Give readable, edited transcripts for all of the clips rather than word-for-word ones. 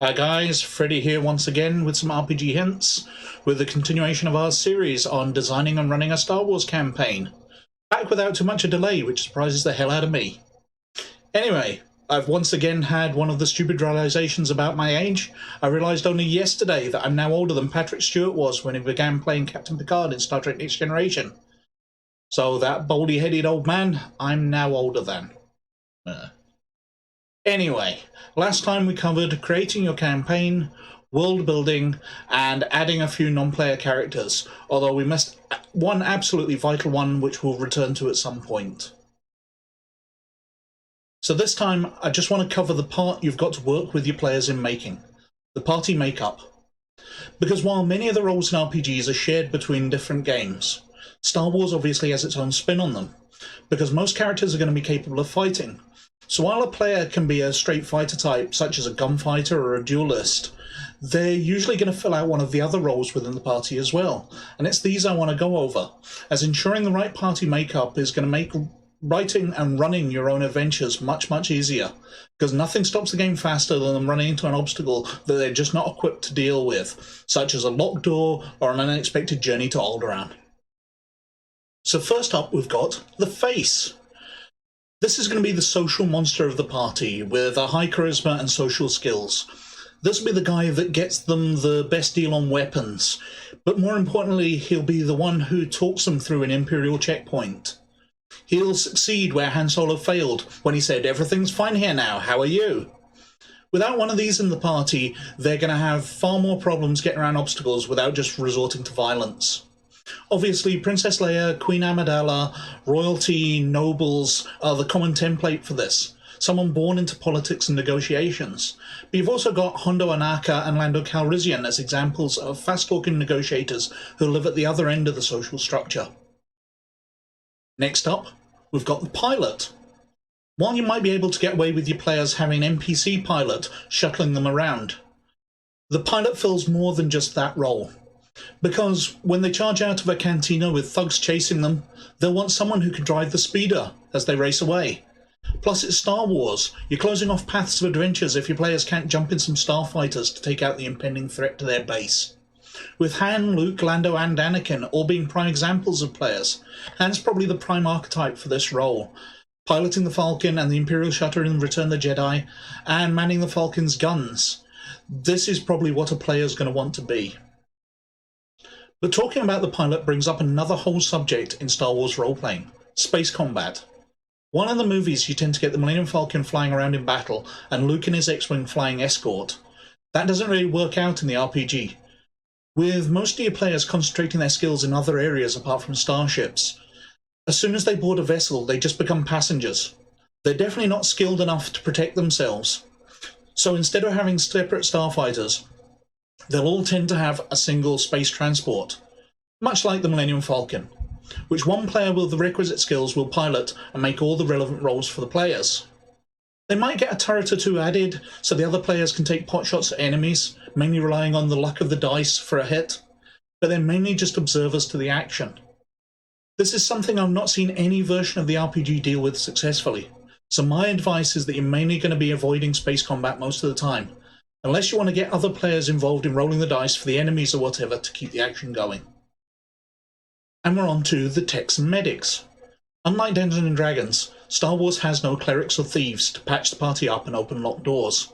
Hi guys, Freddy here once again with some RPG hints, with the continuation of our series on designing and running a Star Wars campaign. Back without too much a delay, which surprises the hell out of me. Anyway, I've once again had one of the stupid realizations about my age. I realised only yesterday that I'm now older than Patrick Stewart was when he began playing Captain Picard in Star Trek Next Generation. So that baldy-headed old man, I'm now older than. Anyway, last time we covered creating your campaign, world building, and adding a few non-player characters, although we missed one absolutely vital one which we'll return to at some point. So this time I just want to cover the part you've got to work with your players in making, the party makeup. Because while many of the roles in RPGs are shared between different games, Star Wars obviously has its own spin on them, because most characters are going to be capable of fighting. So while a player can be a straight fighter type, such as a gunfighter or a duelist, they're usually going to fill out one of the other roles within the party as well. And it's these I want to go over, as ensuring the right party makeup is going to make writing and running your own adventures much, much easier. Because nothing stops the game faster than them running into an obstacle that they're just not equipped to deal with, such as a locked door or an unexpected journey to Alderaan. So first up, we've got the face. This is going to be the social monster of the party, with a high charisma and social skills. This will be the guy that gets them the best deal on weapons, but more importantly, he'll be the one who talks them through an Imperial checkpoint. He'll succeed where Han Solo failed, when he said, "Everything's fine here now, how are you?" Without one of these in the party, they're going to have far more problems getting around obstacles without just resorting to violence. Obviously, Princess Leia, Queen Amidala, royalty, nobles are the common template for this. Someone born into politics and negotiations. But you've also got Hondo Anaka and Lando Calrissian as examples of fast-talking negotiators who live at the other end of the social structure. Next up, we've got the pilot. While you might be able to get away with your players having an NPC pilot shuttling them around, the pilot fills more than just that role. Because when they charge out of a cantina with thugs chasing them, they'll want someone who can drive the speeder as they race away. Plus, it's Star Wars. You're closing off paths of adventures if your players can't jump in some starfighters to take out the impending threat to their base. With Han, Luke, Lando and Anakin all being prime examples of players, Han's probably the prime archetype for this role, piloting the Falcon and the Imperial Shutter in Return of the Jedi, and manning the Falcon's guns. This is probably what a player's going to want to be. But talking about the pilot brings up another whole subject in Star Wars role-playing: space combat. While in the movies you tend to get the Millennium Falcon flying around in battle and Luke in his X-Wing flying escort, that doesn't really work out in the RPG. With most of your players concentrating their skills in other areas apart from starships, as soon as they board a vessel they just become passengers. They're definitely not skilled enough to protect themselves. So instead of having separate starfighters, they'll all tend to have a single space transport, much like the Millennium Falcon, which one player with the requisite skills will pilot and make all the relevant roles for the players. They might get a turret or two added so the other players can take potshots at enemies, mainly relying on the luck of the dice for a hit, but they're mainly just observers to the action. This is something I've not seen any version of the RPG deal with successfully, so my advice is that you're mainly going to be avoiding space combat most of the time, unless you want to get other players involved in rolling the dice for the enemies or whatever to keep the action going. And we're on to the techs and medics. Unlike Dungeons & Dragons, Star Wars has no clerics or thieves to patch the party up and open locked doors.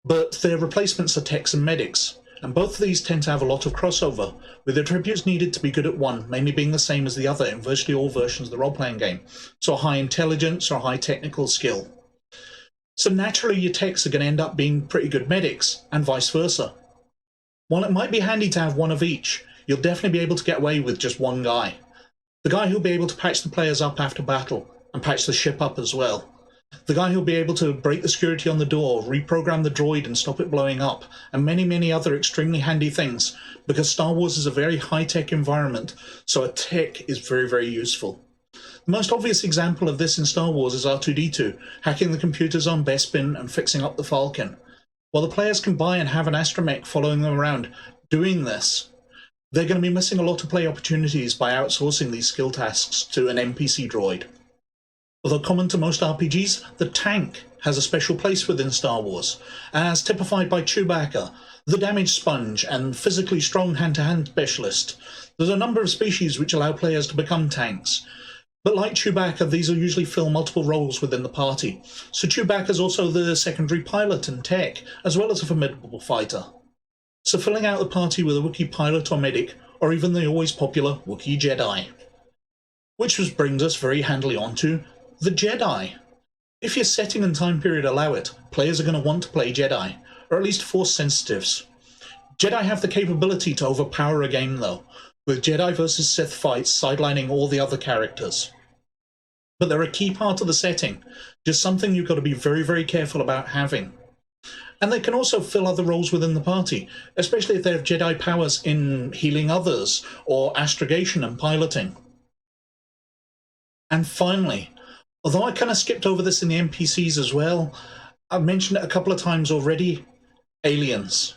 But their replacements are techs and medics, and both of these tend to have a lot of crossover, with the attributes needed to be good at one mainly being the same as the other in virtually all versions of the role-playing game, so a high intelligence or a high technical skill. So naturally your techs are going to end up being pretty good medics, and vice versa. While it might be handy to have one of each, you'll definitely be able to get away with just one guy. The guy who'll be able to patch the players up after battle, and patch the ship up as well. The guy who'll be able to break the security on the door, reprogram the droid and stop it blowing up, and many, many other extremely handy things, because Star Wars is a very high-tech environment, so a tech is very, very useful. The most obvious example of this in Star Wars is R2-D2, hacking the computers on Bespin and fixing up the Falcon. While the players can buy and have an astromech following them around doing this, they're going to be missing a lot of play opportunities by outsourcing these skill tasks to an NPC droid. Although common to most RPGs, the tank has a special place within Star Wars, as typified by Chewbacca, the damage sponge, and physically strong hand-to-hand specialist. There's a number of species which allow players to become tanks. But like Chewbacca, these will usually fill multiple roles within the party. So Chewbacca is also the secondary pilot and tech, as well as a formidable fighter. So filling out the party with a Wookiee pilot or medic, or even the always popular Wookiee Jedi. Which brings us very handily onto the Jedi. If your setting and time period allow it, players are going to want to play Jedi, or at least Force sensitives. Jedi have the capability to overpower a game though, with Jedi versus Sith fights sidelining all the other characters. But they're a key part of the setting, just something you've got to be very, very careful about having. And they can also fill other roles within the party, especially if they have Jedi powers in healing others, or astrogation and piloting. And finally, although I kind of skipped over this in the NPCs as well, I've mentioned it a couple of times already, aliens.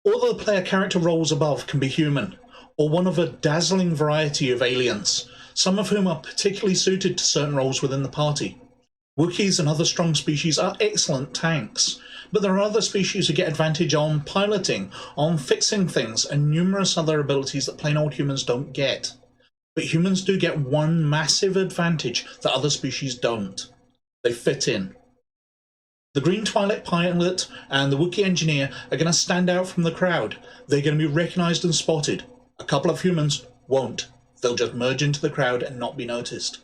All the player character roles above can be human, or one of a dazzling variety of aliens, some of whom are particularly suited to certain roles within the party. Wookiees and other strong species are excellent tanks, but there are other species who get advantage on piloting, on fixing things, and numerous other abilities that plain old humans don't get. But humans do get one massive advantage that other species don't. They fit in. The Green Twi'lek pilot and the Wookiee engineer are going to stand out from the crowd. They're going to be recognised and spotted. A couple of humans won't. They'll just merge into the crowd and not be noticed.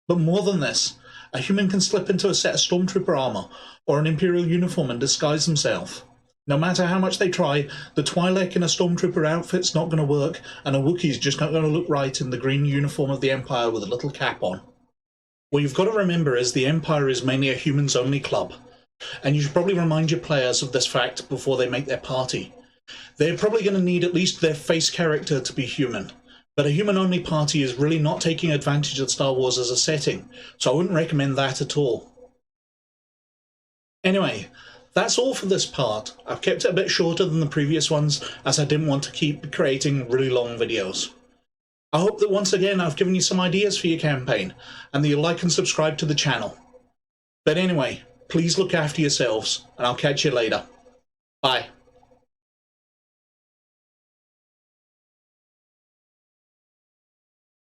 But more than this, a human can slip into a set of stormtrooper armour or an Imperial uniform and disguise themselves. No matter how much they try, the Twi'lek in a stormtrooper outfit's not going to work, and a Wookiee's just not going to look right in the green uniform of the Empire with a little cap on. What you've got to remember is the Empire is mainly a humans-only club, and you should probably remind your players of this fact before they make their party. They're probably going to need at least their face character to be human, but a human-only party is really not taking advantage of Star Wars as a setting, so I wouldn't recommend that at all. Anyway, that's all for this part. I've kept it a bit shorter than the previous ones as I didn't want to keep creating really long videos. I hope that once again I've given you some ideas for your campaign and that you'll like and subscribe to the channel. But anyway, please look after yourselves and I'll catch you later. Bye.